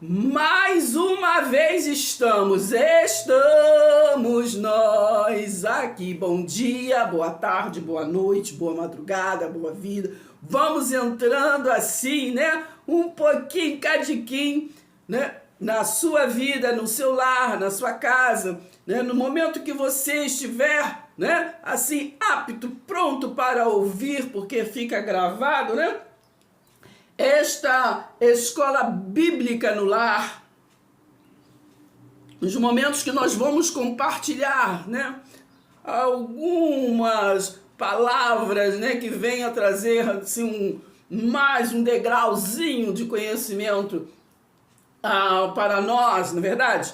Mais uma vez estamos nós aqui. Bom dia, boa tarde, boa noite, boa madrugada, boa vida. Vamos entrando assim, né? Um pouquinho, cadiquinho, né? Na sua vida, no seu lar, na sua casa, né? No momento que você estiver, né? Assim, apto, pronto para ouvir, porque fica gravado, né? Esta escola bíblica no lar, nos momentos que nós vamos compartilhar, né, algumas palavras, né, que venham a trazer assim, mais um degrauzinho de conhecimento para nós, não é verdade?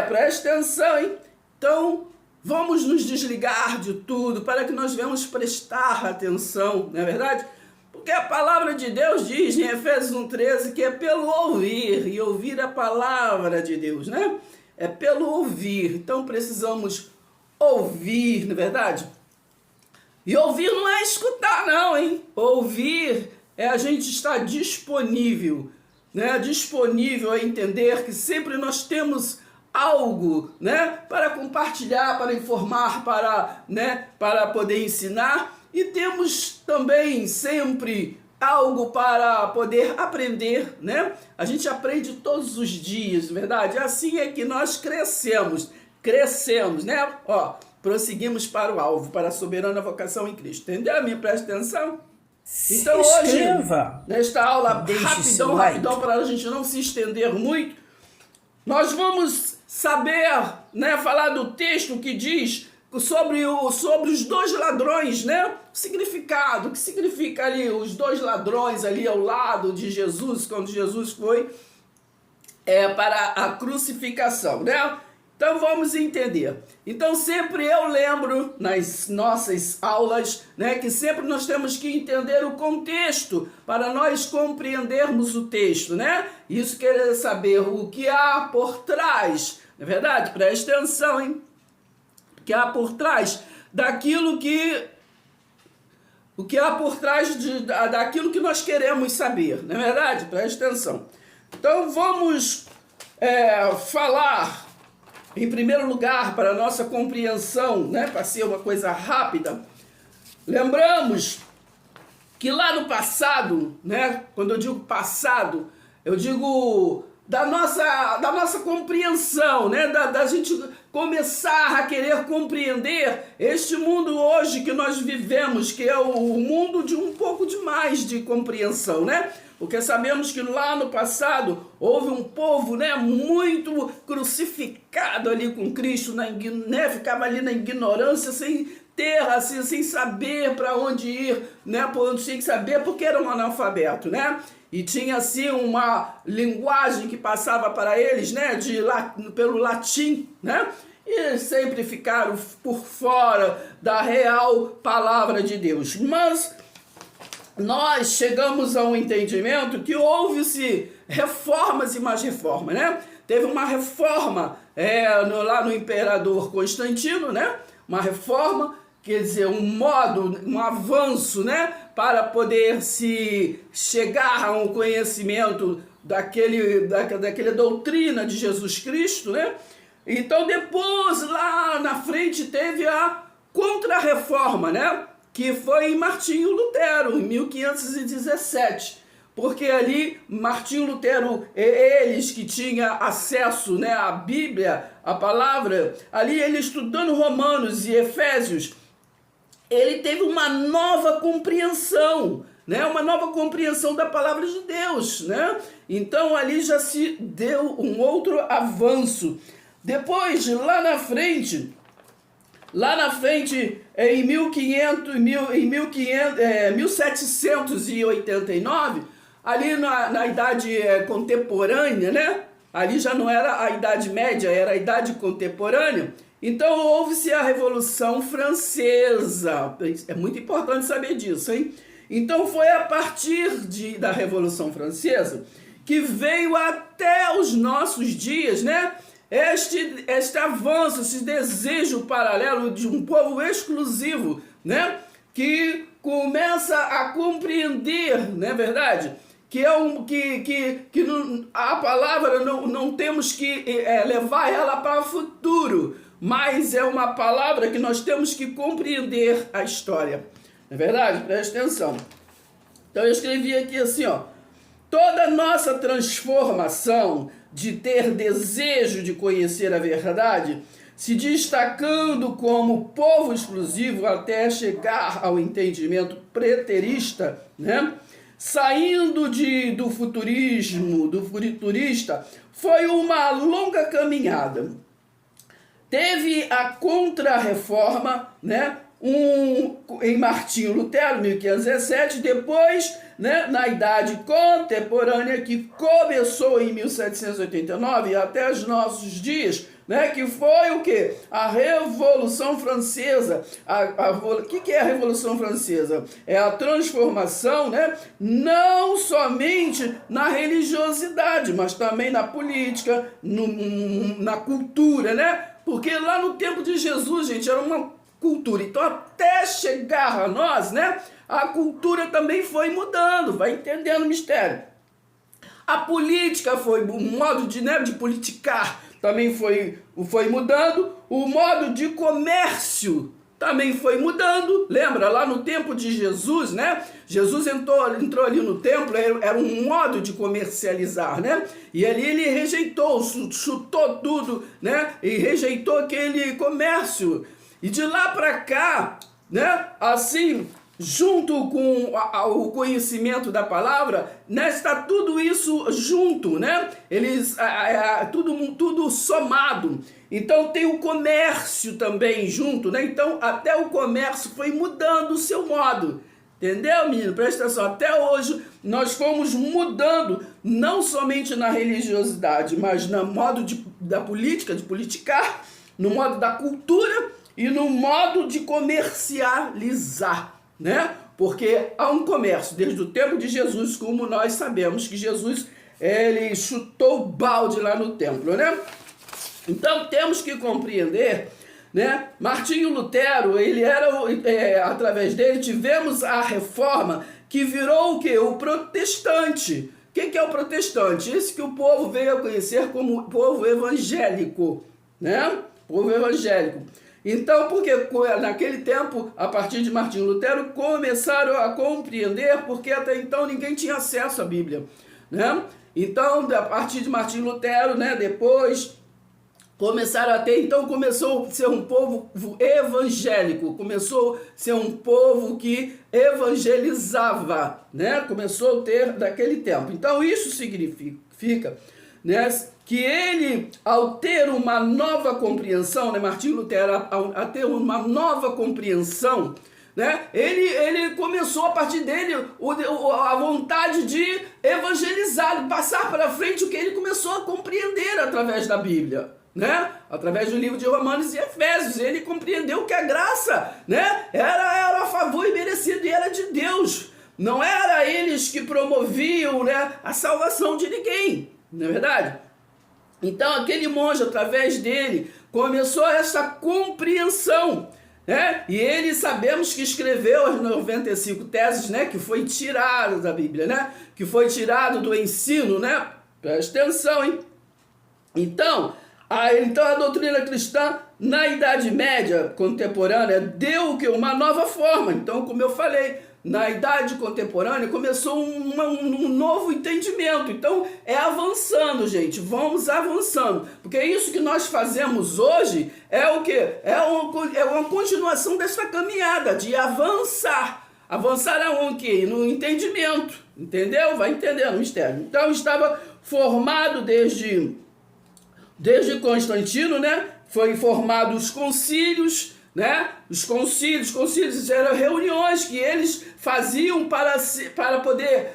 Preste atenção, hein? Então, vamos nos desligar de tudo para que nós venhamos prestar atenção, não é verdade? Porque a palavra de Deus diz em Efésios 1,13 que é pelo ouvir, e ouvir a palavra de Deus, né? É pelo ouvir. Então precisamos ouvir, não é verdade? E ouvir não é escutar, não, hein? Ouvir é a gente estar disponível, né? Disponível a entender que sempre nós temos algo, né? Para compartilhar, para informar, para poder ensinar. E temos também sempre algo para poder aprender, né? A gente aprende todos os dias, verdade? Assim é que nós crescemos, né? Ó, prosseguimos para o alvo, para a soberana vocação em Cristo. Entendeu? Me presta atenção? Então hoje, nesta aula, rapidão, para a gente não se estender muito, nós vamos saber, né, falar do texto que diz sobre os dois ladrões, né? O significado, o que significa ali os dois ladrões ali ao lado de Jesus, quando Jesus foi para a crucificação, né? Então vamos entender. Então sempre eu lembro nas nossas aulas, né, que sempre nós temos que entender o contexto para nós compreendermos o texto, né? Isso quer saber o que há por trás, não é verdade? Preste atenção, hein? Que há por trás daquilo que há por trás daquilo que nós queremos saber, não é verdade? Preste atenção. Então vamos falar, em primeiro lugar, para a nossa compreensão, né, para ser uma coisa rápida. Lembramos que lá no passado, né, quando eu digo passado, eu digo da nossa compreensão, né, da gente começar a querer compreender este mundo hoje que nós vivemos, que é o mundo de um pouco de mais de compreensão, né? Porque sabemos que lá no passado houve um povo, né, muito crucificado ali com Cristo, né, ficava ali na ignorância, sem ter, assim, sem saber para onde ir, né, sem saber porque era um analfabeto, né? E tinha assim uma linguagem que passava para eles, né, pelo latim, né? E sempre ficaram por fora da real palavra de Deus. Mas nós chegamos a um entendimento que houve-se reformas e mais reformas, né? Teve uma reforma lá no imperador Constantino, né? Uma reforma, quer dizer, um avanço, né? Para poder se chegar a um conhecimento daquela doutrina de Jesus Cristo, né? Então depois, lá na frente, teve a Contra-Reforma, né? Que foi em Martinho Lutero, em 1517. Porque ali, Martinho Lutero, eles que tinham acesso, né, à Bíblia, à palavra, ali ele estudando Romanos e Efésios, ele teve uma nova compreensão, né? Uma nova compreensão da palavra de Deus, né? Então ali já se deu um outro avanço. Depois, lá na frente, em 1789, ali na idade contemporânea, né? Ali já não era a Idade Média, era a Idade Contemporânea. Então houve-se a Revolução Francesa. É muito importante saber disso, hein? Então foi a partir da Revolução Francesa que veio até os nossos dias, né? Este avanço, esse desejo paralelo de um povo exclusivo, né? Que começa a compreender, não é verdade? que é a palavra não temos que levar ela para o futuro, mas é uma palavra que nós temos que compreender a história. Não é verdade? Preste atenção. Então eu escrevi aqui assim, ó: toda nossa transformação de ter desejo de conhecer a verdade, se destacando como povo exclusivo até chegar ao entendimento preterista, né? Saindo do futurista, foi uma longa caminhada. Teve a Contra-Reforma, né? Em Martinho Lutero, 1517, depois, né, na Idade Contemporânea, que começou em 1789 até os nossos dias, né, que foi o quê? A Revolução Francesa. O que é a Revolução Francesa? É a transformação, né, não somente na religiosidade, mas também na política, na cultura, né? Porque lá no tempo de Jesus, gente, era uma cultura. Então, até chegar a nós, né, a cultura também foi mudando, vai entendendo o mistério. A política foi, o modo de politicar também foi mudando, o modo de comércio também foi mudando. Lembra, lá no tempo de Jesus, né? Jesus entrou ali no templo, era um modo de comercializar, né? E ali ele rejeitou, chutou tudo, né? E rejeitou aquele comércio. E de lá para cá, né, assim, junto com o conhecimento da palavra, né, está tudo isso junto, né? Tudo somado. Então tem o comércio também junto, né? Então até o comércio foi mudando o seu modo. Entendeu, menino? Presta atenção. Até hoje nós fomos mudando, não somente na religiosidade, mas no modo da política, de politicar, no modo da cultura e no modo de comercializar, né? Porque há um comércio desde o tempo de Jesus, como nós sabemos que Jesus, ele chutou o balde lá no templo, né? Então temos que compreender, né? Martinho Lutero, ele era, através dele tivemos a reforma que virou o quê? O protestante. O que é o protestante? Esse que o povo veio a conhecer como povo evangélico, né? Povo evangélico. Então, porque naquele tempo, a partir de Martinho Lutero, começaram a compreender, porque até então ninguém tinha acesso à Bíblia, né? Então, a partir de Martinho Lutero, né, depois começaram a ter, então começou a ser um povo evangélico, começou a ser um povo que evangelizava, né? Começou a ter daquele tempo. Então, isso significa, né, que ele, ao ter uma nova compreensão, né, Martinho Lutero, a ter uma nova compreensão, né, ele começou a partir dele a vontade de evangelizar, de passar para frente o que ele começou a compreender através da Bíblia, né, através do livro de Romanos e Efésios. Ele compreendeu que a graça, né, era a favor e merecido, e era de Deus. Não era eles que promoviam, né, a salvação de ninguém, não é verdade? Então aquele monge, através dele, começou essa compreensão, né? E ele, sabemos que escreveu as 95 teses, né? Que foi tirado da Bíblia, né? Que foi tirado do ensino, né? Presta atenção, hein? Então a doutrina cristã, na Idade Média contemporânea, deu o quê? Uma nova forma. Então, como eu falei, na Idade Contemporânea começou um novo entendimento. Então é avançando, gente, vamos avançando, porque é isso que nós fazemos hoje, é o quê? É uma continuação dessa caminhada de avançar. Avançar aonde? No entendimento, entendeu? Vai entendendo o mistério. Então estava formado desde Constantino, né? Foi formado os concílios, né? Os concílios eram reuniões que eles faziam para poder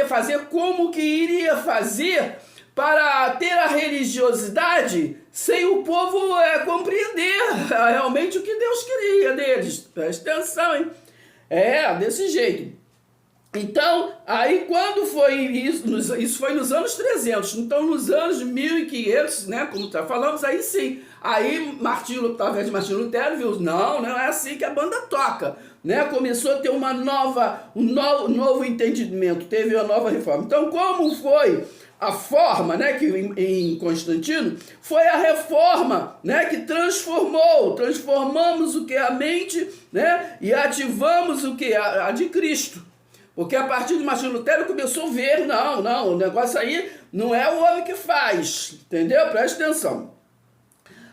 fazer como que iria fazer para ter a religiosidade sem o povo compreender realmente o que Deus queria deles. Presta atenção, hein? Desse jeito. Então, aí quando foi isso, isso foi nos anos 300, então nos anos 1500, né, como já falamos, aí sim, aí talvez Martinho Lutero viu, não é assim que a banda toca, né, começou a ter um novo entendimento, teve uma nova reforma. Então, como foi a forma, né, que em Constantino, foi a reforma, né, que transformamos o que? A mente, né, e ativamos o que? A de Cristo. Porque a partir de Martinho Lutero começou a ver, não, o negócio aí não é o homem que faz, entendeu? Preste atenção.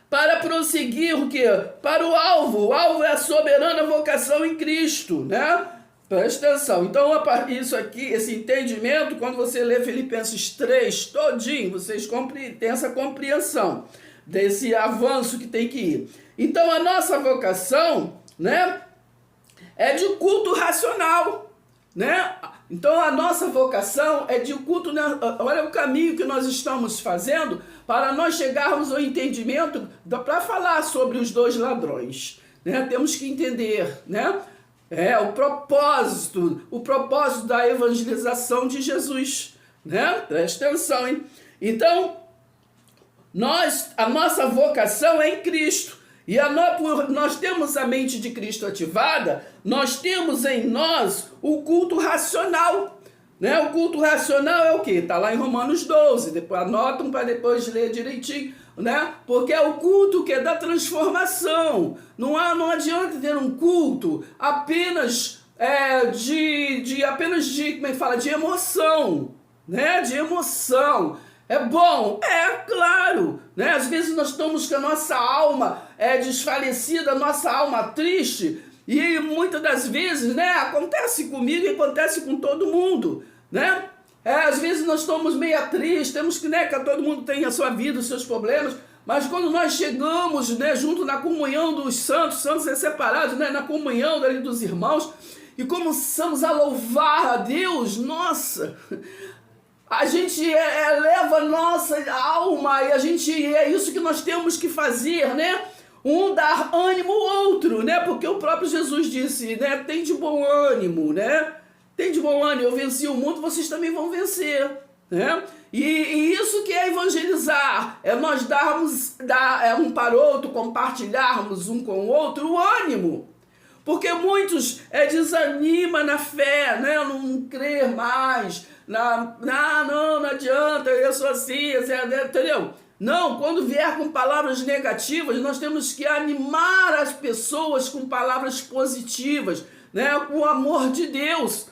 Para prosseguir o quê? Para o alvo é a soberana vocação em Cristo, né? Preste atenção. Então, isso aqui, esse entendimento, quando você lê Filipenses 3 todinho, vocês têm essa compreensão desse avanço que tem que ir. Então, a nossa vocação, né, é de culto racional, né? Então a nossa vocação é de culto, né? Olha o caminho que nós estamos fazendo para nós chegarmos ao entendimento para falar sobre os dois ladrões, né? Temos que entender, né? O propósito da evangelização de Jesus, né? Preste atenção, hein? Então a nossa vocação é em Cristo. E nós temos a mente de Cristo ativada, nós temos em nós o culto racional. Né? O culto racional é o quê? Está lá em Romanos 12, depois anotam para depois ler direitinho, né? Porque é o culto que é da transformação. Não adianta ter um culto apenas como é que fala? De emoção, né? De emoção. É bom? É, claro. Né? Às vezes nós estamos com a nossa alma desfalecida, a nossa alma triste, e muitas das vezes, né, acontece comigo e acontece com todo mundo. Né? Às vezes nós estamos meio tristes, temos que, né, que todo mundo tem a sua vida, os seus problemas, mas quando nós chegamos, né, junto na comunhão dos santos é separado, né, na comunhão ali dos irmãos, e começamos a louvar a Deus, nossa... A gente eleva a nossa alma e é isso que nós temos que fazer, né? Um dar ânimo ao outro, né? Porque o próprio Jesus disse, né? Tem de bom ânimo, né? Tem de bom ânimo, eu venci o mundo, vocês também vão vencer, né? E isso que é evangelizar, é nós darmos um para o outro, compartilharmos um com o outro o ânimo. Porque muitos desanimam na fé, né? Não crer mais. Não adianta, eu sou assim, entendeu? Não, quando vier com palavras negativas, nós temos que animar as pessoas com palavras positivas, né? Com o amor de Deus.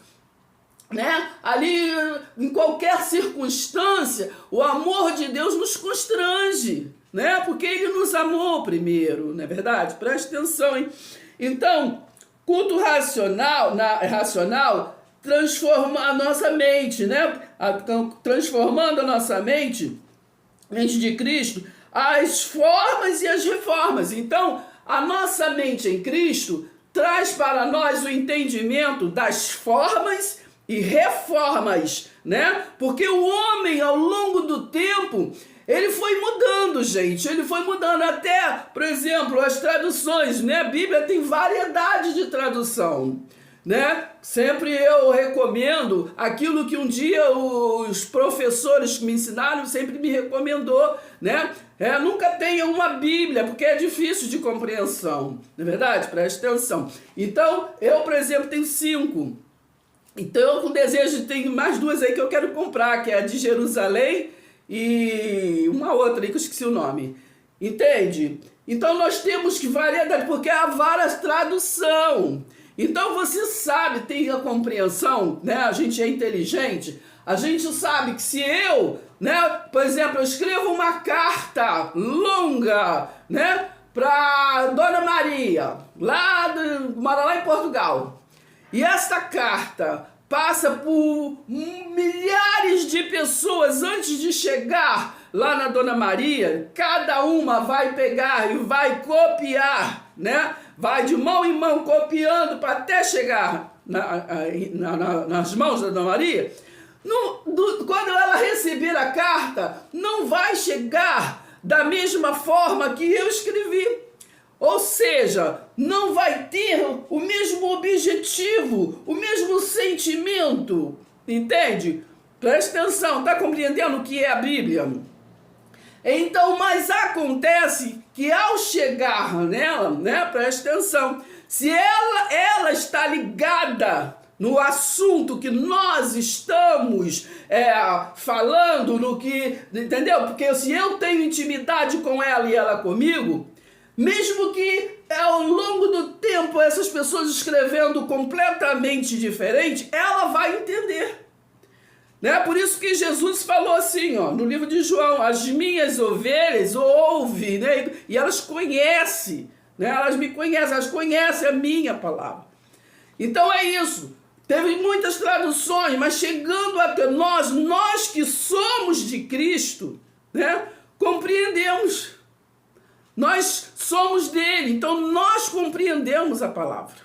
Né? Ali, em qualquer circunstância, o amor de Deus nos constrange, né? Porque Ele nos amou primeiro, não é verdade? Preste atenção, hein? Então, culto racional transforma a nossa mente, né? Transformando a nossa mente de Cristo, as formas e as reformas. Então, a nossa mente em Cristo traz para nós o entendimento das formas e reformas, né? Porque o homem, ao longo do tempo, ele foi mudando, gente. Ele foi mudando até, por exemplo, as traduções, né? A Bíblia tem variedade de tradução, né? Sempre eu recomendo aquilo que um dia os professores que me ensinaram sempre me recomendou, né? Nunca tenha uma Bíblia, porque é difícil de compreensão, não é verdade? Preste atenção. Então, eu, por exemplo, tenho 5. Então, eu com desejo, tenho mais 2 aí que eu quero comprar, que é a de Jerusalém e uma outra aí que eu esqueci o nome. Entende? Então, nós temos que variedade, porque há várias traduções. Então você sabe, tem a compreensão, né? A gente é inteligente, a gente sabe que se eu, né, por exemplo, eu escrevo uma carta longa, né, para Dona Maria, mora lá em Portugal, e essa carta passa por milhares de pessoas antes de chegar lá na Dona Maria, cada uma vai pegar e vai copiar, né? Vai de mão em mão copiando para até chegar nas mãos da Dona Maria. Quando ela receber a carta, não vai chegar da mesma forma que eu escrevi. Ou seja, não vai ter o mesmo objetivo, o mesmo sentimento, entende? Presta atenção, está compreendendo o que é a Bíblia? Então, mas acontece que ao chegar nela, né, presta atenção, se ela está ligada no assunto que nós estamos falando, no que, entendeu? Porque se eu tenho intimidade com ela e ela comigo, mesmo que ao longo do tempo essas pessoas escrevendo completamente diferente, ela vai entender. Né? Por isso que Jesus falou assim, ó, no livro de João, as minhas ovelhas ouvem, né? E elas conhecem, né? Elas me conhecem, elas conhecem a minha palavra. Então é isso. Teve muitas traduções, mas chegando até nós que somos de Cristo, né? Compreendemos. Nós somos dele, então nós compreendemos a palavra.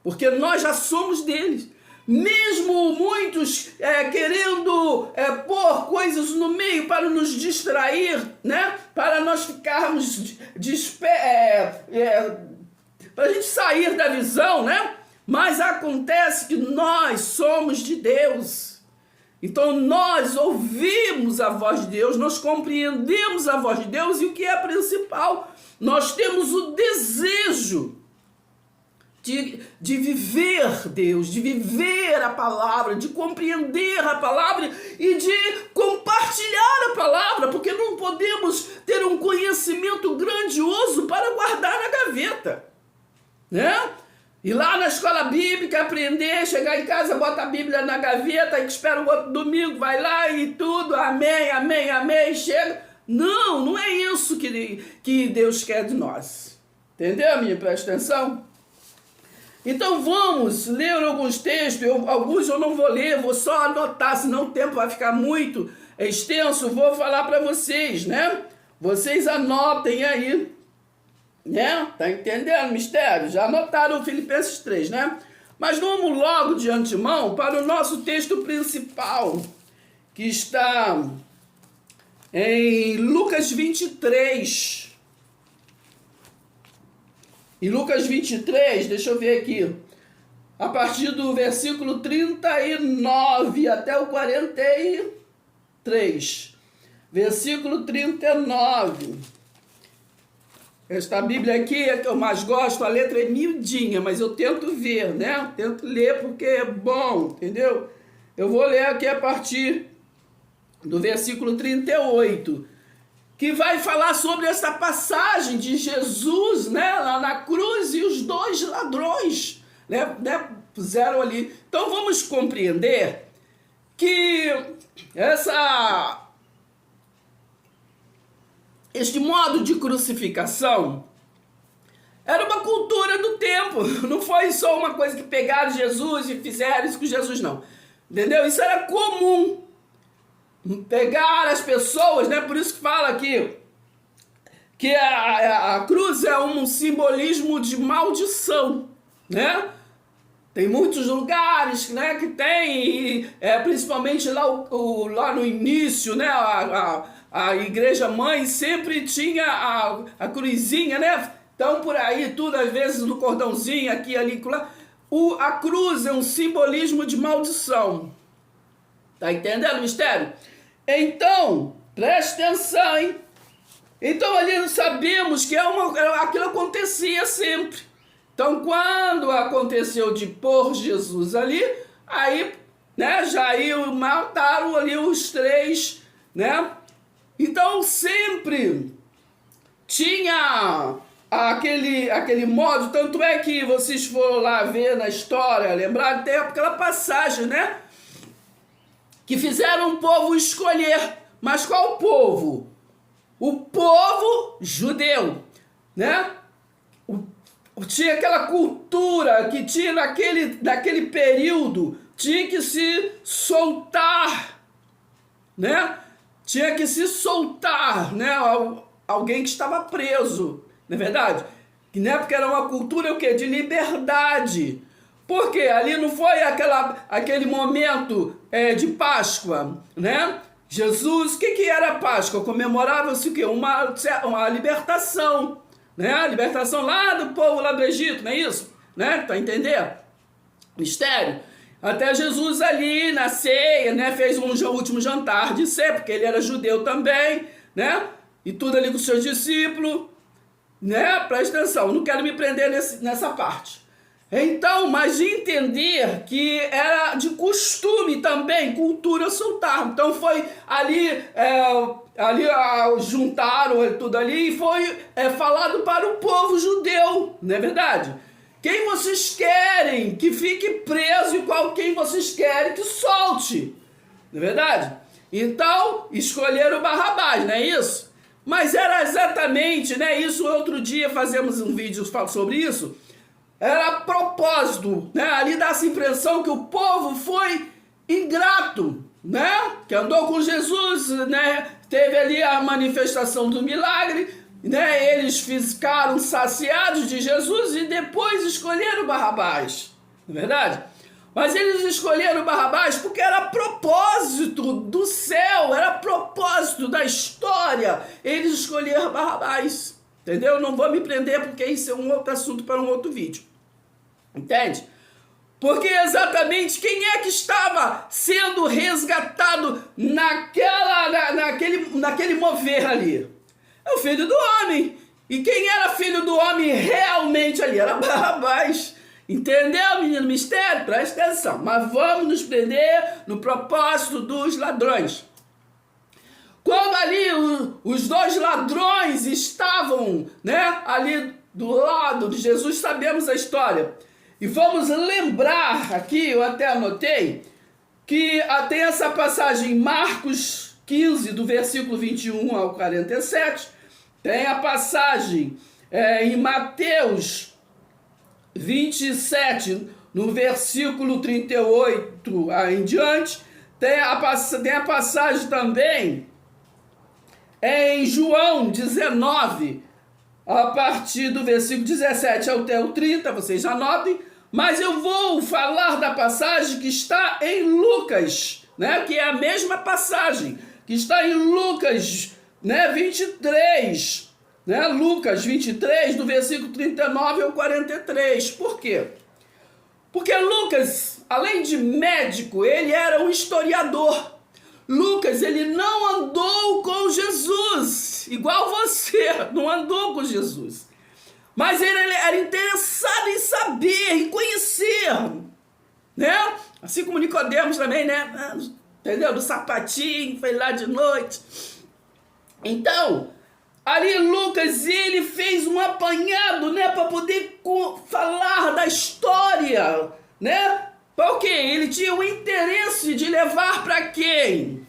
Porque nós já somos deles. Mesmo muitos querendo pôr coisas no meio para nos distrair, né? Para nós ficarmos para a gente sair da visão, né? Mas acontece que nós somos de Deus. Então nós ouvimos a voz de Deus, nós compreendemos a voz de Deus, e o que é principal, nós temos o desejo de viver Deus, de viver a palavra, de compreender a palavra e de compartilhar a palavra, porque não podemos ter um conhecimento grandioso para guardar na gaveta, né? Ir lá na escola bíblica, aprender, chegar em casa, bota a Bíblia na gaveta, e espera o outro domingo, vai lá e tudo, amém, amém, amém, chega. Não, não é isso que Deus quer de nós. Entendeu, minha? Presta atenção. Então vamos ler alguns textos, alguns eu não vou ler, vou só anotar, senão o tempo vai ficar muito extenso, vou falar para vocês, né? Vocês anotem aí, né? Tá entendendo o mistério? Já anotaram o Filipenses 3, né? Mas vamos logo de antemão para o nosso texto principal, que está em Lucas 23. Em Lucas 23, deixa eu ver aqui, a partir do versículo 39 até o 43. Versículo 39. Esta Bíblia aqui é que eu mais gosto, a letra é miudinha, mas eu tento ver, né? Tento ler porque é bom, entendeu? Eu vou ler aqui a partir do versículo 38. Que vai falar sobre essa passagem de Jesus, né, lá na cruz, e os dois ladrões, né, puseram ali. Então vamos compreender que este modo de crucificação era uma cultura do tempo, não foi só uma coisa que pegaram Jesus e fizeram isso com Jesus, não. Entendeu? Isso era comum. Pegar as pessoas, né? Por isso que fala aqui que a cruz é um simbolismo de maldição, né? Tem muitos lugares, né, que tem, principalmente lá no início, né? A igreja mãe sempre tinha a cruzinha, né? Então por aí tudo, às vezes no cordãozinho, aqui, ali, lá. A cruz é um simbolismo de maldição. Tá entendendo o mistério? Então, preste atenção, hein? Então ali nós sabemos que aquilo acontecia sempre. Então quando aconteceu de pôr Jesus ali, aí, né, já mataram ali os três, né? Então sempre tinha aquele modo, tanto é que vocês foram lá ver na história, lembrar até aquela passagem, né? Que fizeram o povo escolher. Mas qual povo? O povo judeu, né? Tinha aquela cultura que tinha naquele período, tinha que se soltar, né? Tinha que se soltar, né? Alguém que estava preso, não é verdade? Né? Porque era uma cultura o quê? De liberdade. Porque ali não foi aquele momento de Páscoa, né? Jesus, o que era Páscoa? Comemorava-se o quê? Uma libertação, né? A libertação lá do povo lá do Egito, não é isso? Né? Tá entendendo? Mistério. Até Jesus ali na ceia, né? Fez um último jantar de ceia, porque ele era judeu também, né? E tudo ali com os seus discípulos, né? Presta atenção, não quero me prender nessa parte. Então, mas de entender que era de costume também, cultura soltar. Então foi ali, juntaram tudo ali e foi falado para o povo judeu, não é verdade? Quem vocês querem que fique preso e quem vocês querem que solte, não é verdade? Então, escolheram Barrabás, não é isso? Mas era exatamente, né? Isso outro dia fazemos um vídeo sobre isso. Era a propósito, né? Ali dá essa impressão que o povo foi ingrato, né? Que andou com Jesus, né? Teve ali a manifestação do milagre, né? Eles ficaram saciados de Jesus e depois escolheram Barrabás, não é verdade? Mas eles escolheram Barrabás porque era propósito do céu, era propósito da história. Eles escolheram Barrabás, entendeu? Não vou me prender porque isso é um outro assunto para um outro vídeo. Entende? Porque exatamente quem é que estava sendo resgatado naquele mover ali? É o filho do homem. E quem era filho do homem realmente ali? Era Barrabás. Entendeu, menino mistério? Presta atenção. Mas vamos nos prender no propósito dos ladrões. Quando ali os dois ladrões estavam, né, ali do lado de Jesus, sabemos a história. E vamos lembrar aqui, eu até anotei, que tem essa passagem em Marcos 15, do versículo 21 ao 47, tem a passagem em Mateus 27, no versículo 38 em diante, tem a passagem também em João 19, a partir do versículo 17 até o 30, vocês anotem, mas eu vou falar da passagem que está em Lucas, né, que é a mesma passagem, que está em Lucas, né, 23, né, Lucas 23, do versículo 39 ao 43. Por quê? Porque Lucas, além de médico, ele era um historiador. Lucas, ele não andou com Jesus, igual você, não andou com Jesus. Mas ele era interessado em saber, em conhecer, né? Assim como Nicodemos também, né? Entendeu? Do sapatinho, foi lá de noite. Então, ali Lucas, ele fez um apanhado, né? Para poder falar da história, né? Porque ele tinha o interesse de levar para quem?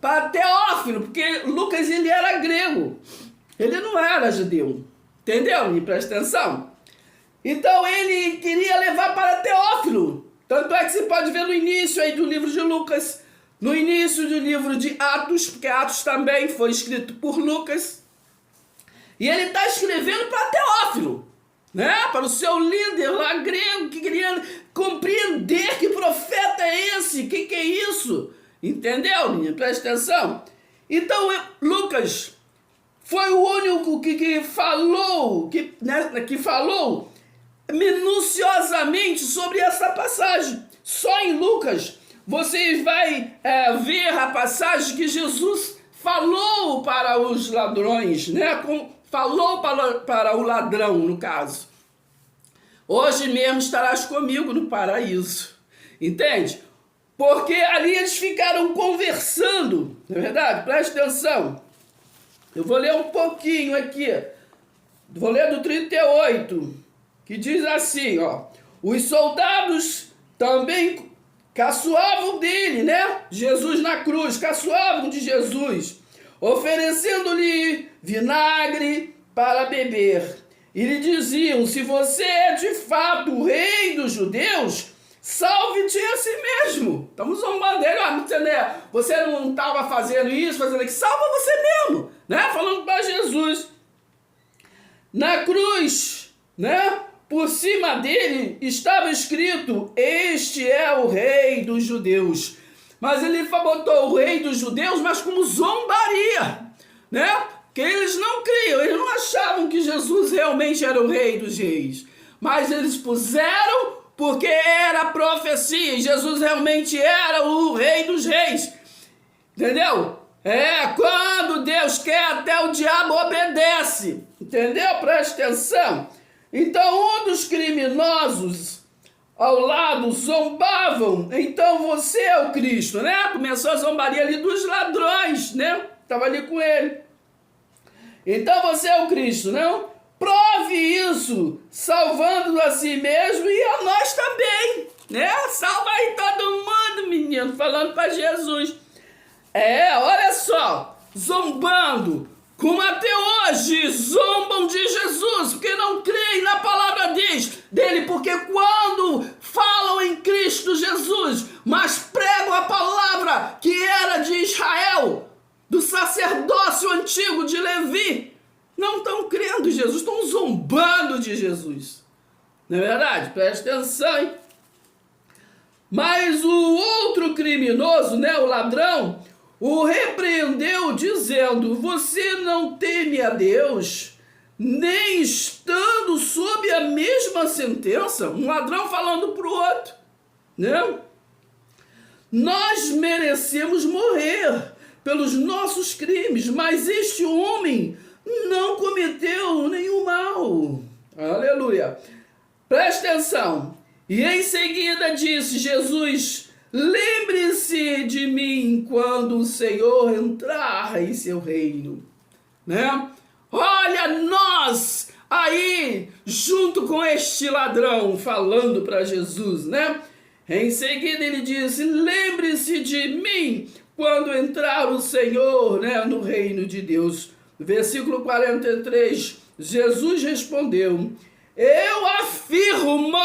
Para Teófilo, porque Lucas, ele era grego. Ele não era judeu. Entendeu? Me presta atenção. Então ele queria levar para Teófilo. Tanto é que você pode ver no início aí do livro de Lucas, no início do livro de Atos, porque Atos também foi escrito por Lucas. E ele está escrevendo para Teófilo, né? Para o seu líder lá grego, que queria compreender que profeta é esse, que é isso? Entendeu, menino? Presta atenção. Então Lucas foi o único que falou minuciosamente sobre essa passagem. Só em Lucas você vai ver a passagem que Jesus falou para os ladrões, né? Falou para o ladrão, no caso. Hoje mesmo estarás comigo no paraíso. Entende? Porque ali eles ficaram conversando, não é verdade? Preste atenção. Eu vou ler um pouquinho aqui. Vou ler do 38, que diz assim, ó. Os soldados também caçoavam dele, né? Jesus na cruz, caçoavam de Jesus, oferecendo-lhe vinagre para beber. E lhe diziam, se você é de fato o rei dos judeus, salve-te a si mesmo. Estamos zombando dele, você não estava fazendo isso, fazendo aquilo, salva você mesmo, né? Falando para Jesus. Na cruz, né? Por cima dele estava escrito, este é o rei dos judeus. Mas ele botou o rei dos judeus, mas como zombaria, né? que eles não criam, eles não achavam que Jesus realmente era o Rei dos Reis, mas eles puseram porque era profecia, Jesus realmente era o Rei dos Reis, entendeu? Quando Deus quer, até o diabo obedece, entendeu? Preste atenção. Então, um dos criminosos ao lado zombavam, então você é o Cristo, né? Começou a zombaria ali dos ladrões, né? Estava ali com ele. Então você é o Cristo, não? Prove isso, salvando a si mesmo e a nós também, né? Salva aí todo mundo, menino, falando para Jesus. Olha só, zombando, como até hoje zombam de Jesus, porque não creem na palavra dele, porque quando falam em Cristo Jesus, mas pregam a palavra que era de Israel, do sacerdócio antigo de Levi, não estão crendo em Jesus, estão zombando de Jesus. Não é verdade? Preste atenção, hein? Mas o outro criminoso, né, o ladrão, o repreendeu dizendo: você não teme a Deus, nem estando sob a mesma sentença? Um ladrão falando para o outro, né? Nós merecemos morrer pelos nossos crimes, mas este homem não cometeu nenhum mal. Aleluia. Preste atenção. E em seguida disse Jesus: lembre-se de mim quando o Senhor entrar em seu reino, né? Olha nós aí junto com este ladrão falando para Jesus, né? Em seguida ele disse: lembre-se de mim quando entrar o Senhor, né, no reino de Deus. Versículo 43, Jesus respondeu: eu afirmo,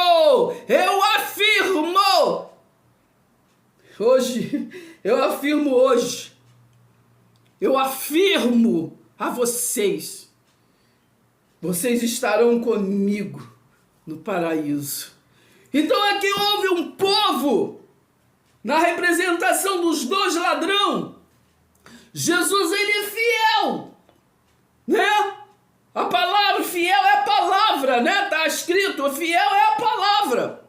eu afirmo a vocês, vocês estarão comigo no paraíso. Então aqui houve um povo, na representação dos dois ladrões. Jesus, ele é fiel, né? A palavra fiel é a palavra, né? Está escrito, fiel é a palavra.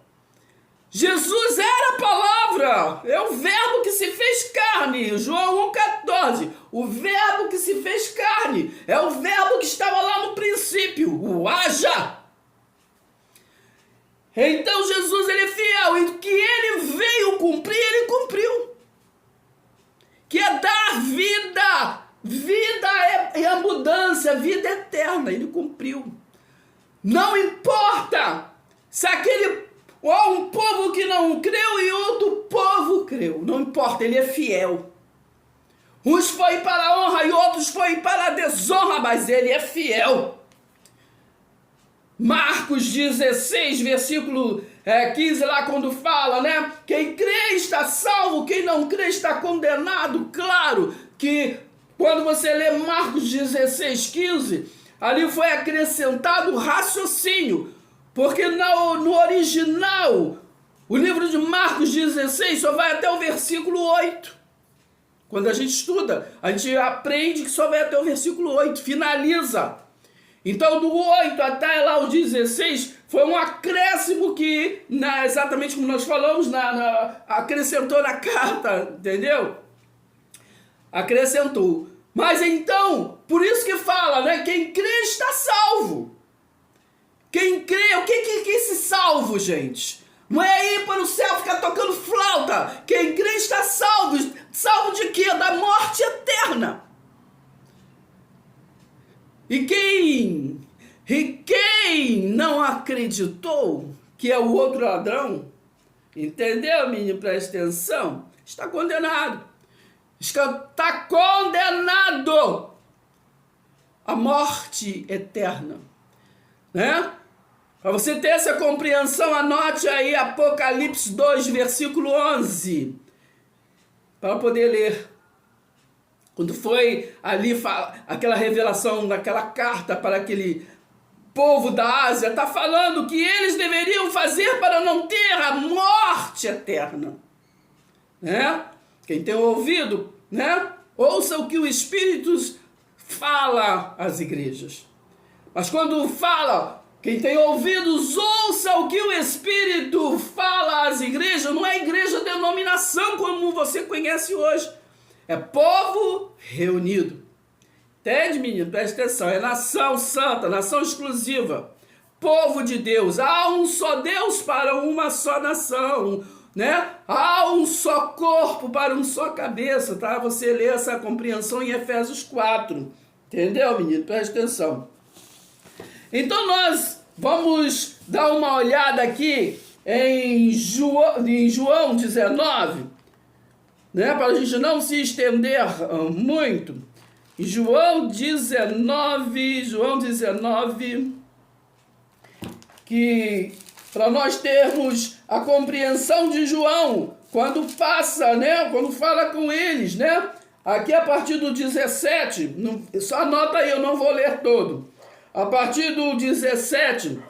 Jesus era a palavra, é o verbo que se fez carne, João 1,14. O verbo que se fez carne, é o verbo que estava lá no princípio, o haja. Então Jesus, ele é fiel, e o que ele veio cumprir, ele cumpriu. Que é dar vida, vida é a mudança, vida eterna, ele cumpriu. Não importa se um povo que não creu e outro povo creu, não importa, ele é fiel. Uns foi para a honra e outros foi para a desonra, mas ele é fiel. Marcos 16, versículo 15, lá quando fala, né? Quem crê está salvo, quem não crê está condenado. Claro que quando você lê Marcos 16, 15, ali foi acrescentado raciocínio, porque no original, o livro de Marcos 16 só vai até o versículo 8. Quando a gente estuda, a gente aprende que só vai até o versículo 8, finaliza. Então, do 8 até lá o 16, foi um acréscimo que, exatamente como nós falamos, acrescentou na carta, entendeu? Acrescentou. Mas então, por isso que fala, né? Quem crê está salvo. Quem crê, o que é esse salvo, gente? Não é ir para o céu ficar tocando flauta. Quem crê está salvo. Salvo de quê? Da morte eterna. E quem não acreditou, que é o outro ladrão, entendeu, menino? Presta atenção, está condenado. Está condenado à morte eterna, né? Para você ter essa compreensão, anote aí Apocalipse 2, versículo 11, para poder ler. Quando foi ali aquela revelação daquela carta para aquele povo da Ásia, está falando que eles deveriam fazer para não ter a morte eterna, né? Quem tem ouvido, né? Ouça o que o Espírito fala às igrejas. Mas quando fala, quem tem ouvidos, ouça o que o Espírito fala às igrejas. Não é igreja denominação como você conhece hoje. É povo reunido. Entende, menino? Presta atenção. É nação santa, nação exclusiva. Povo de Deus. Há um só Deus para uma só nação, né? Há um só corpo para uma só cabeça, tá? Você lê essa compreensão em Efésios 4. Entendeu, menino? Presta atenção. Então nós vamos dar uma olhada aqui em João 19, né? Para a gente não se estender muito. Em João 19, que para nós termos a compreensão de João, quando passa, né? Quando fala com eles, né? Aqui a partir do 17, só anota aí, eu não vou ler todo. A partir do 17,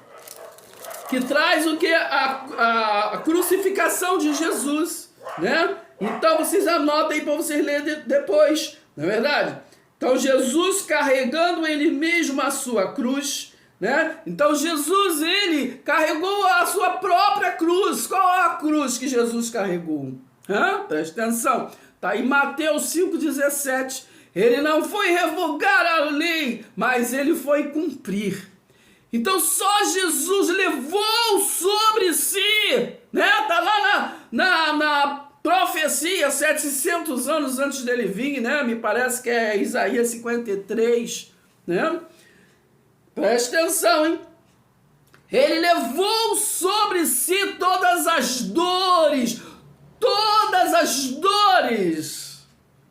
que traz o que? A crucificação de Jesus, né? Então vocês anotem aí para vocês lerem depois, não é verdade? Então Jesus carregando ele mesmo a sua cruz, né? Então Jesus, ele carregou a sua própria cruz. Qual é a cruz que Jesus carregou? Presta atenção. Está em Mateus 5,17. Ele não foi revogar a lei, mas ele foi cumprir. Então só Jesus levou sobre si, né? Está lá na profecia, 700 anos antes dele vir, né? Me parece que é Isaías 53, né? Presta atenção, hein? Ele levou sobre si todas as dores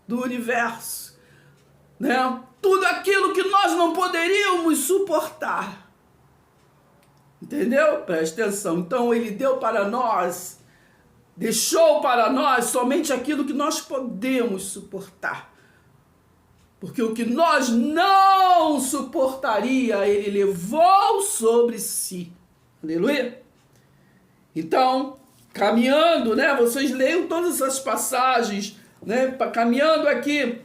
do universo, né? Tudo aquilo que nós não poderíamos suportar. Entendeu? Presta atenção. Então ele deu para nós, deixou para nós somente aquilo que nós podemos suportar. Porque o que nós não suportaria, ele levou sobre si. Aleluia? Então, caminhando, né? Vocês leiam todas essas passagens, né? Caminhando aqui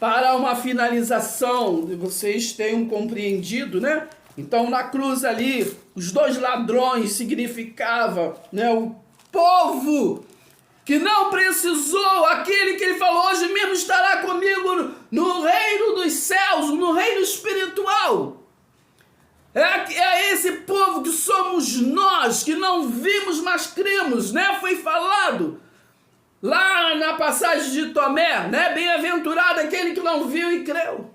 para uma finalização, vocês tenham compreendido, né? Então, na cruz ali, os dois ladrões significava, né? O povo que não precisou, aquele que ele falou, hoje mesmo estará comigo no reino dos céus, no reino espiritual. É esse povo que somos nós, que não vimos, mas cremos, né? Foi falado lá na passagem de Tomé, né? Bem-aventurado aquele que não viu e creu.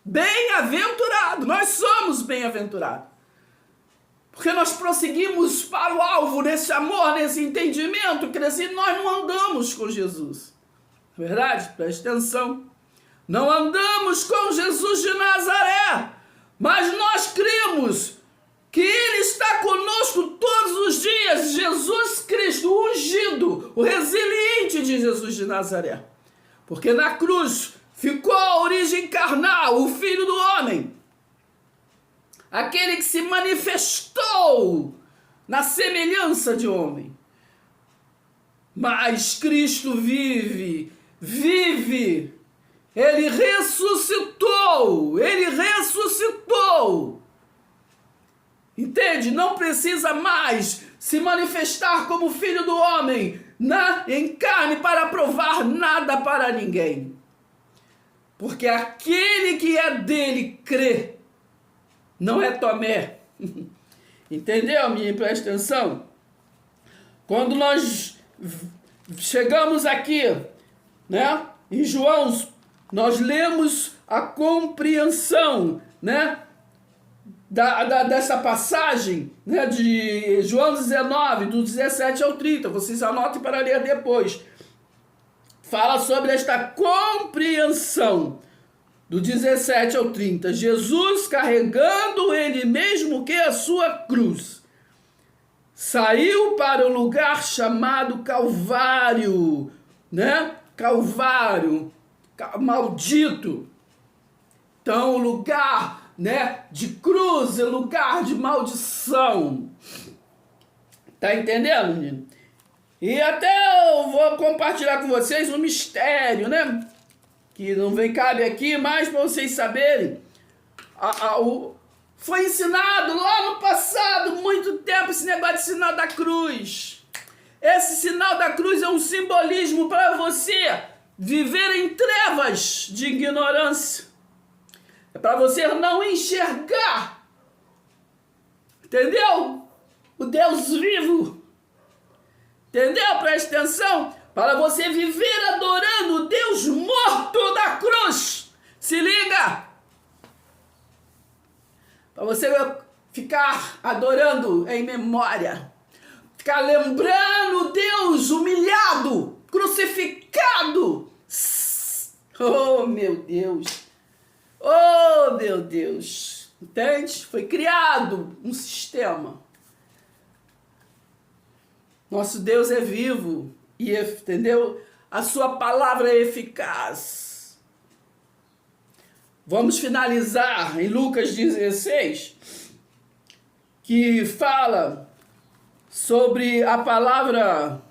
Bem-aventurado, nós somos bem-aventurados. Porque nós prosseguimos para o alvo, nesse amor, nesse entendimento, crescendo, nós não andamos com Jesus. Verdade? Preste atenção. Não andamos com Jesus de Nazaré, mas nós cremos que Ele está conosco todos os dias. Jesus Cristo, o ungido, o resiliente de Jesus de Nazaré. Porque na cruz ficou a origem carnal, o Filho do Homem. Aquele que se manifestou na semelhança de homem. Mas Cristo vive. Ele ressuscitou. Entende? Não precisa mais se manifestar como Filho do Homem em carne para provar nada para ninguém. Porque aquele que é dele crê. Não é Tomé. Entendeu, minha? Presta atenção. Quando nós chegamos aqui, né, em João, nós lemos a compreensão, né, dessa passagem, né, de João 19, do 17 ao 30. Vocês anotem para ler depois. Fala sobre esta compreensão. Do 17 ao 30, Jesus carregando ele mesmo que a sua cruz, saiu para o lugar chamado Calvário, né? Calvário, maldito. Então, o lugar, né, de cruz, é lugar de maldição. Tá entendendo, menino? E até eu vou compartilhar com vocês um mistério, né? que não vem cabe aqui, mas para vocês saberem, foi ensinado lá no passado, muito tempo, esse negócio de sinal da cruz. Esse sinal da cruz é um simbolismo para você viver em trevas de ignorância. É para você não enxergar, entendeu? O Deus vivo. Entendeu? Presta atenção. Para você viver adorando o Deus morto da cruz. Se liga. Para você ficar adorando em memória. Ficar lembrando o Deus humilhado, crucificado. Oh, meu Deus. Oh, meu Deus. Entende? Foi criado um sistema. Nosso Deus é vivo e, entendeu? A sua palavra é eficaz. Vamos finalizar em Lucas 16, que fala sobre a palavra...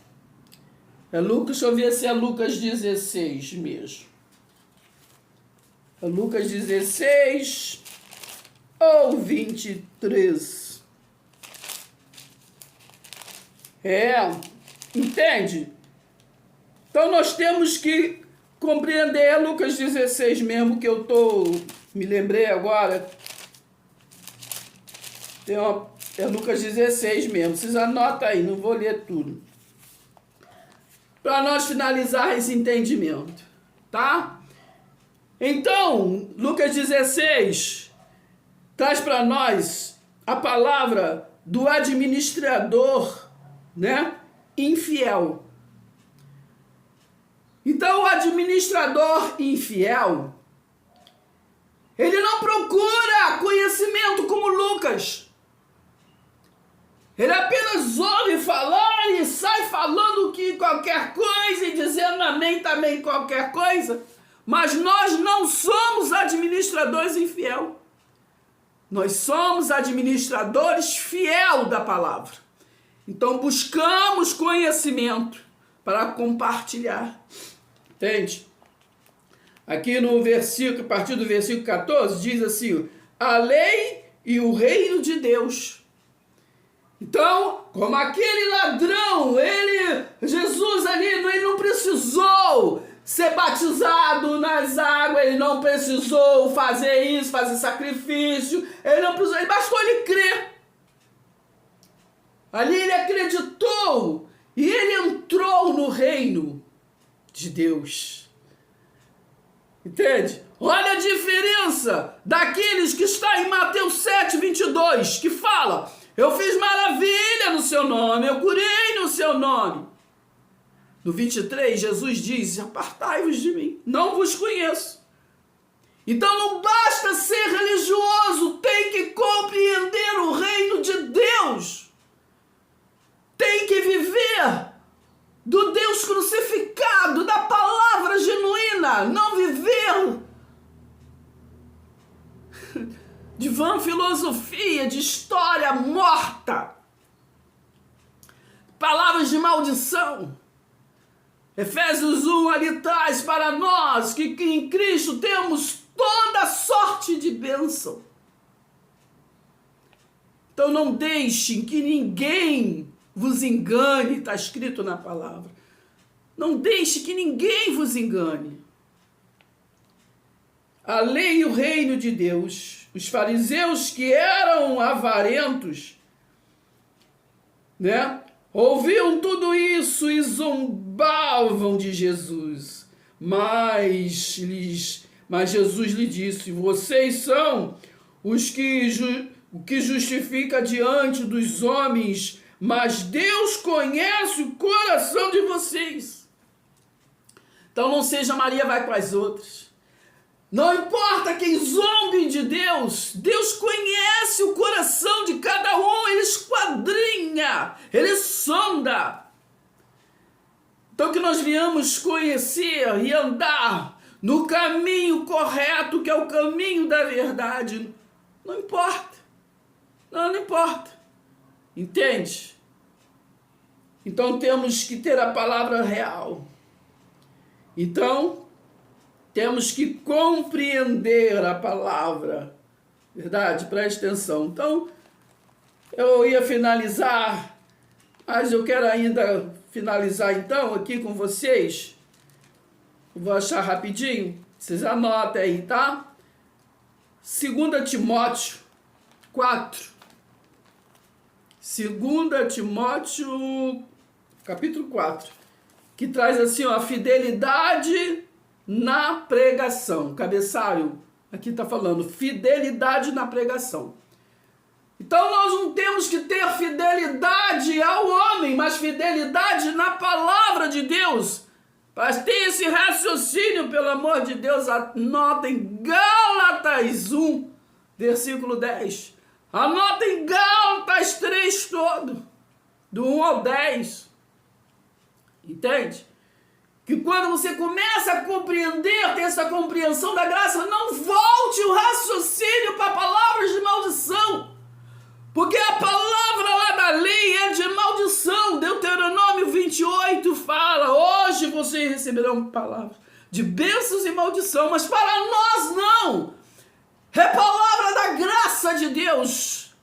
deixa eu ver se é Lucas 16 mesmo. É Lucas 16 ou 23. Entende? Então nós temos que compreender, é Lucas 16 mesmo que eu me lembrei agora. É Lucas 16 mesmo, vocês anotam aí, não vou ler tudo. Para nós finalizar esse entendimento, tá? Então, Lucas 16 traz para nós a palavra do administrador, né, infiel. Então, o administrador infiel, ele não procura conhecimento como Lucas. Ele apenas ouve falar e sai falando que qualquer coisa e dizendo amém também qualquer coisa. Mas nós não somos administradores infiel. Nós somos administradores fiel da palavra. Então buscamos conhecimento para compartilhar. Entende? Aqui no versículo, a partir do versículo 14, diz assim: a lei e o reino de Deus. Então, como aquele ladrão, Jesus ali, ele não precisou ser batizado nas águas, ele não precisou fazer isso, fazer sacrifício, ele não precisou, bastou ele crer. Ali ele acreditou e ele entrou no reino de Deus. Entende? Olha a diferença daqueles que está em Mateus 7, 22, que fala: eu fiz maravilha no seu nome, eu curei no seu nome. No 23, Jesus diz: apartai-vos de mim, não vos conheço. Então não basta ser religioso, tem que compreender o reino de Deus. Tem que viver do Deus crucificado, da palavra genuína, não viver de vã filosofia, de história morta, palavras de maldição. Efésios 1 ali traz para nós que em Cristo temos toda sorte de bênção. Então não deixem que ninguém vos engane, está escrito na palavra. Não deixe que ninguém vos engane. A lei e o reino de Deus, os fariseus que eram avarentos, né, ouviam tudo isso e zombavam de Jesus. Mas Jesus lhe disse: vocês são os que justifica diante dos homens, mas Deus conhece o coração de vocês. Então não seja Maria vai com as outras. Não importa quem zombe de Deus, Deus conhece o coração de cada um, Ele esquadrinha, Ele sonda. Então que nós viemos conhecer e andar no caminho correto, que é o caminho da verdade. Não importa, não importa, entende? Então temos que ter a palavra real. Então, temos que compreender a palavra. Verdade? Preste atenção. Então, eu ia finalizar, mas eu quero ainda finalizar então aqui com vocês. Vou achar rapidinho, vocês anotem aí, tá? 2 Timóteo 4. 2 Timóteo, capítulo 4, que traz assim, ó, a fidelidade na pregação. Cabeçalho, aqui está falando, fidelidade na pregação. Então nós não temos que ter fidelidade ao homem, mas fidelidade na palavra de Deus. Para ter esse raciocínio, pelo amor de Deus, anotem Gálatas 1, versículo 10. Anotem Gálatas 3 todo, do 1 ao 10. Entende? Que quando você começa a compreender, ter essa compreensão da graça, não volte o raciocínio para palavras de maldição. Porque a palavra lá da lei é de maldição. Deuteronômio 28 fala, hoje vocês receberão palavras de bênçãos e maldição, mas para nós não. É palavra da graça de Deus.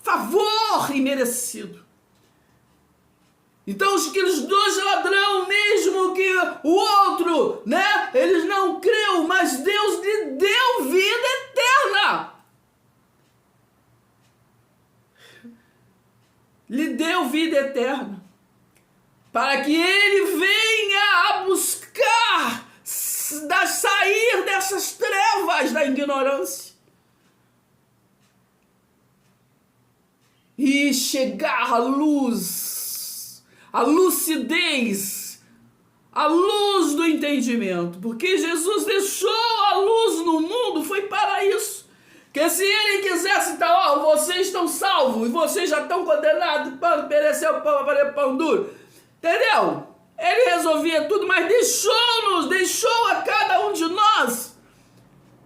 Favor imerecido. Então, aqueles dois ladrões, mesmo que o outro, né? Eles não creu, mas Deus lhe deu vida eterna. Lhe deu vida eterna. Para que ele venha a buscar, sair dessas trevas da ignorância. E chegar à luz, à lucidez, à luz do entendimento. Porque Jesus deixou a luz no mundo, foi para isso. Que se ele quisesse, então, ó, vocês estão salvos e vocês já estão condenados para perecer o pão, para pão duro. Entendeu? Ele resolvia tudo, mas deixou a cada um de nós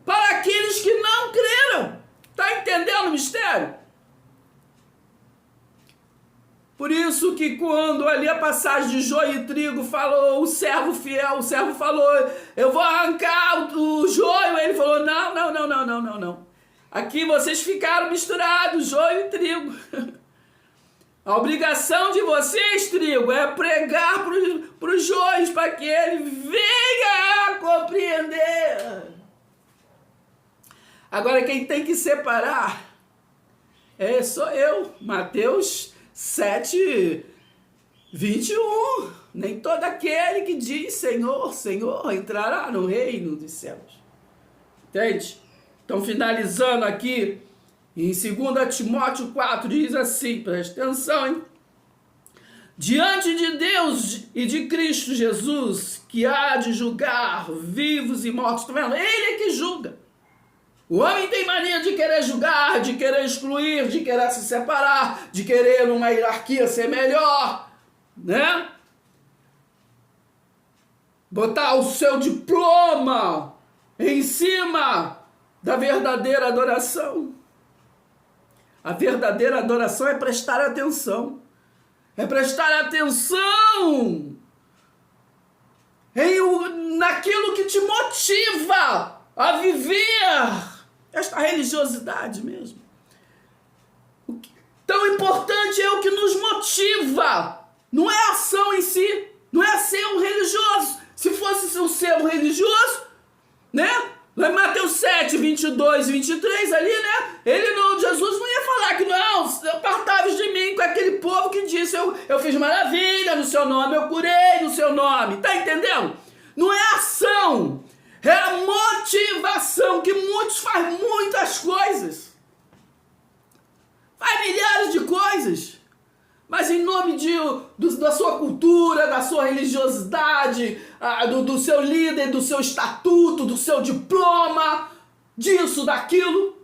para aqueles que não creram. Está entendendo o mistério? Por isso que quando ali a passagem de joio e trigo falou, o servo fiel, o servo falou, eu vou arrancar o joio, ele falou, não. Aqui vocês ficaram misturados, joio e trigo. A obrigação de vocês, trigo, é pregar para os joios, para que ele venha a compreender. Agora quem tem que separar sou eu, Mateus 7, 21. Nem todo aquele que diz Senhor, Senhor, entrará no reino dos céus. Entende? Então, finalizando aqui, em 2 Timóteo 4, diz assim, presta atenção, hein? Diante de Deus e de Cristo Jesus, que há de julgar vivos e mortos, tá vendo? Ele é que julga. O homem tem mania de querer julgar, de querer excluir, de querer se separar, de querer numa hierarquia ser melhor, né? Botar o seu diploma em cima da verdadeira adoração. A verdadeira adoração é prestar atenção. É prestar atenção naquilo que te motiva a viver esta religiosidade mesmo. Tão importante é o que nos motiva. Não é a ação em si. Não é ser um religioso. Se fosse ser um religioso, né? Lá em Mateus 7, 22 e 23 ali, né? Jesus não ia falar que não, apartai-vos de mim com aquele povo que disse, eu fiz maravilha no seu nome, eu curei no seu nome. Tá entendendo? Não é ação. É a motivação, que muitos fazem muitas coisas. Faz milhares de coisas. Mas em nome da sua cultura, da sua religiosidade, do seu líder, do seu estatuto, do seu diploma, disso, daquilo.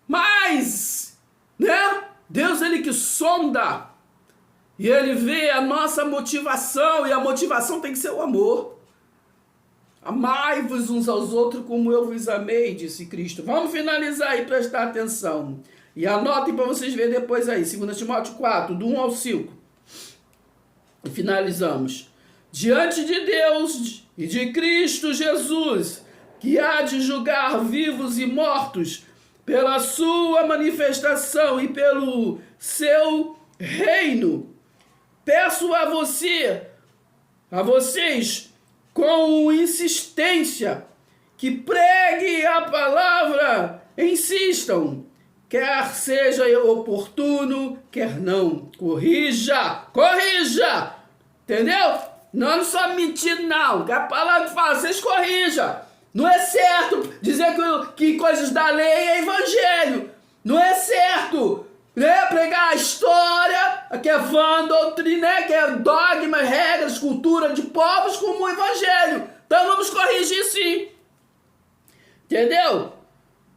Mas, né? Deus, ele que sonda. E ele vê a nossa motivação, e a motivação tem que ser o amor. Amai-vos uns aos outros como eu vos amei, disse Cristo. Vamos finalizar aí, prestar atenção. E anotem para vocês verem depois aí, 2 Timóteo 4, do 1 ao 5. E finalizamos. diante de Deus e de Cristo Jesus, que há de julgar vivos e mortos pela sua manifestação e pelo seu reino. Peço a vocês, com insistência, que pregue a palavra, insistam, quer seja oportuno, quer não. Corrija, entendeu? Não só mentir, não, que a palavra fala, vocês corrijam. Não é certo dizer que coisas da lei é evangelho. Não é certo, né? Pregar a história, que é vã doutrina, né? Que é dogma, regras, cultura de povos como o evangelho. Então vamos corrigir sim. Entendeu?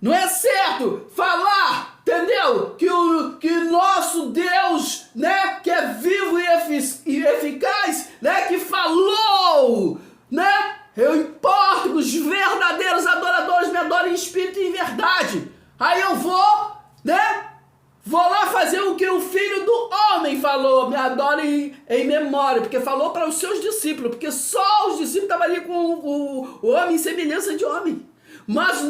Não é certo falar, entendeu? Que nosso Deus, né? Que é vivo e eficaz, né? Que falou, né? Eu importo que os verdadeiros adoradores me adorem em espírito e em verdade. Aí eu vou, né? Vou lá fazer o que o Filho do Homem falou, me adorem em memória, porque falou para os seus discípulos, porque só os discípulos estavam ali com o homem em semelhança de homem. Mas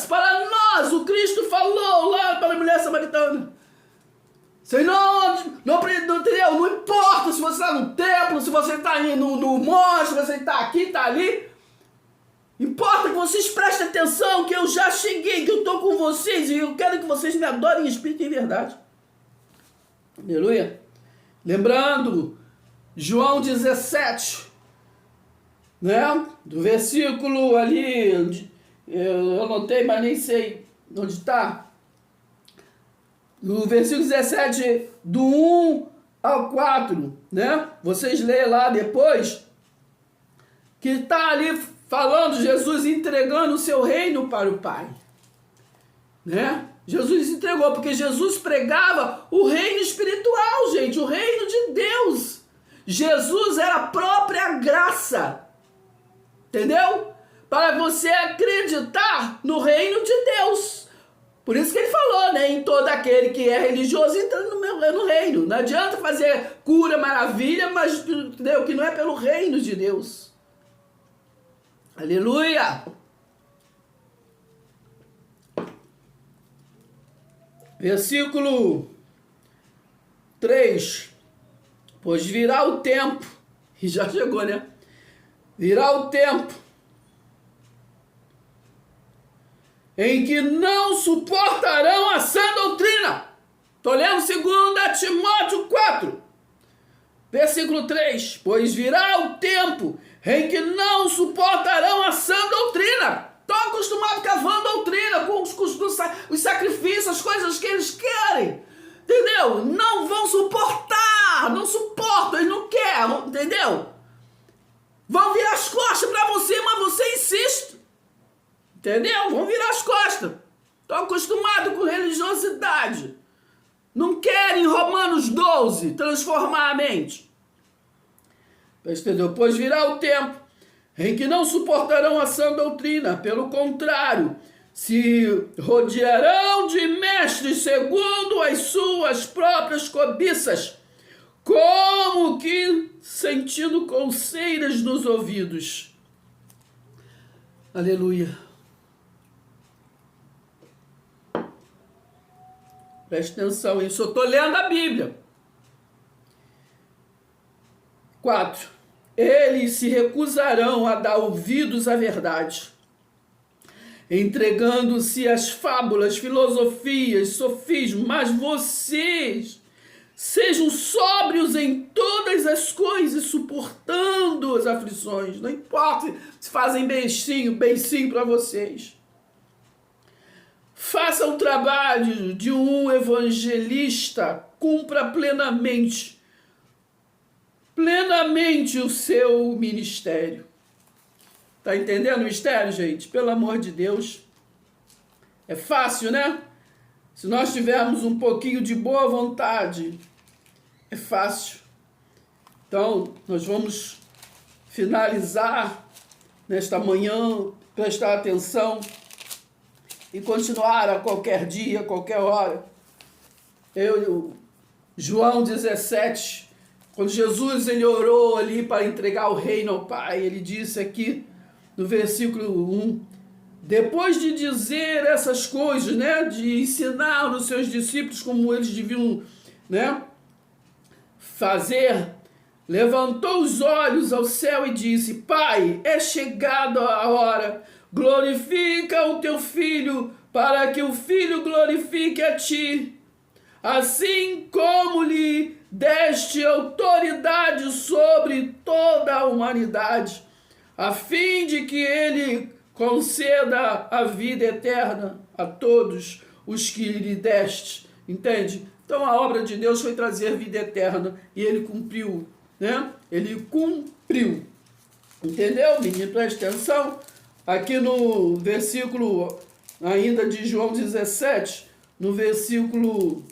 para nós, o Cristo falou lá para a mulher samaritana. Você não entendeu? Não importa se você está no templo, se você está no monte, se você está aqui, está ali. Importa que vocês prestem atenção, que eu já cheguei, que eu estou com vocês e eu quero que vocês me adorem em espírito e em verdade. Aleluia. Lembrando, João 17, né? Do versículo ali, eu anotei, mas nem sei onde está. No versículo 17, do 1 ao 4, né? Vocês leem lá depois, que está ali falando, Jesus entregando o seu reino para o Pai, né? Jesus entregou, porque Jesus pregava o reino espiritual, gente, o reino de Deus. Jesus era a própria graça, entendeu? Para você acreditar no reino de Deus. Por isso que ele falou, né? Em todo aquele que é religioso entrando no reino. Não adianta fazer cura, maravilha, mas entendeu? Que não é pelo reino de Deus. Aleluia! Versículo 3. Pois virá o tempo, e já chegou, né? Virá o tempo em que não suportarão a sã doutrina. Estou lendo 2 Timóteo 4, versículo 3. Pois virá o tempo em que não suportarão a sã doutrina. Estão acostumados com a vã doutrina, com os sacrifícios, as coisas que eles querem. Entendeu? Não vão suportar, não suportam, eles não querem, entendeu? Vão virar as costas para você, mas você insiste. Entendeu? Vão virar as costas. Estão acostumados com religiosidade. Não querem Romanos 12 transformar a mente. Entendeu? Pois virá o tempo em que não suportarão a sã doutrina. Pelo contrário, se rodearão de mestres segundo as suas próprias cobiças, como que sentindo coceiras nos ouvidos. Aleluia. Preste atenção nisso, eu estou lendo a Bíblia. 4. Eles se recusarão a dar ouvidos à verdade, entregando-se às fábulas, filosofias, sofismas, mas vocês sejam sóbrios em todas as coisas, suportando as aflições. Não importa se fazem beicinho para vocês. Faça o trabalho de um evangelista, cumpra plenamente o seu ministério. Tá entendendo o mistério, gente? Pelo amor de Deus. É fácil, né? Se nós tivermos um pouquinho de boa vontade, é fácil. Então, nós vamos finalizar nesta manhã, prestar atenção e continuar a qualquer dia, a qualquer hora. João 17, quando Jesus ele orou ali para entregar o reino ao Pai, ele disse aqui no versículo 1, depois de dizer essas coisas, né, de ensinar os seus discípulos como eles deviam, né, fazer, levantou os olhos ao céu e disse, Pai, é chegada a hora, glorifica o teu Filho, para que o Filho glorifique a ti, assim como lhe deste autoridade sobre toda a humanidade, a fim de que ele conceda a vida eterna a todos os que lhe deste. Entende? Então a obra de Deus foi trazer vida eterna e ele cumpriu, né? Ele cumpriu. Entendeu, menino? Presta atenção. Aqui no versículo ainda de João 17, no versículo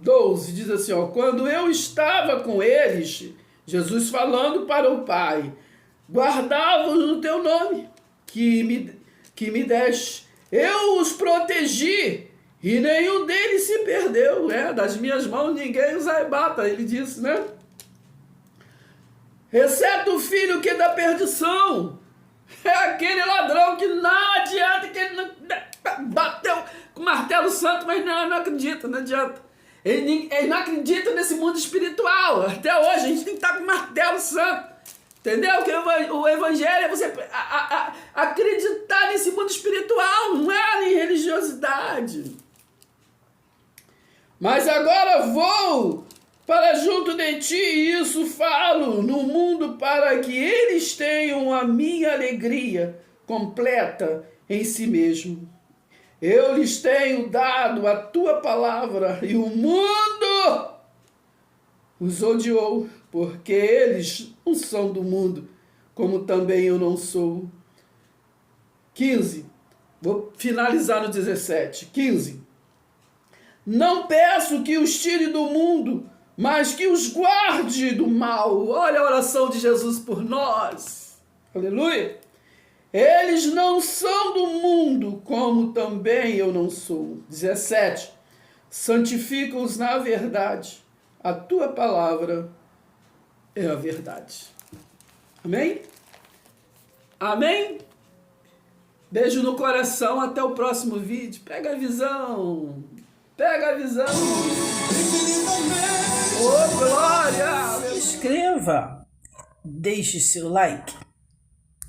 12, diz assim, ó, quando eu estava com eles, Jesus falando para o Pai, guardava-os no teu nome, que me deste. Eu os protegi, e nenhum deles se perdeu. Das minhas mãos ninguém os arrebata, ele disse, né? Exceto o filho que é da perdição. É aquele ladrão que não adianta, que ele não bateu com o martelo santo, mas não acredita, não adianta. Ele não acredita nesse mundo espiritual. Até hoje a gente tem que estar com o martelo santo. Entendeu? Que o evangelho é você acreditar nesse mundo espiritual, não é em religiosidade. Mas agora vou para junto de ti, e isso falo no mundo, para que eles tenham a minha alegria completa em si mesmo. Eu lhes tenho dado a tua palavra, e o mundo os odiou, porque eles não são do mundo, como também eu não sou. 15. Vou finalizar no 17. 15. Não peço que os tire do mundo, mas que os guarde do mal. Olha a oração de Jesus por nós. Aleluia. Eles não são do mundo, como também eu não sou. 17. Santifica-os na verdade. A tua palavra é a verdade. Amém? Amém? Beijo no coração. Até o próximo vídeo. Pega a visão. Pega a visão. Ô, glória! Inscreva. Deixe seu like.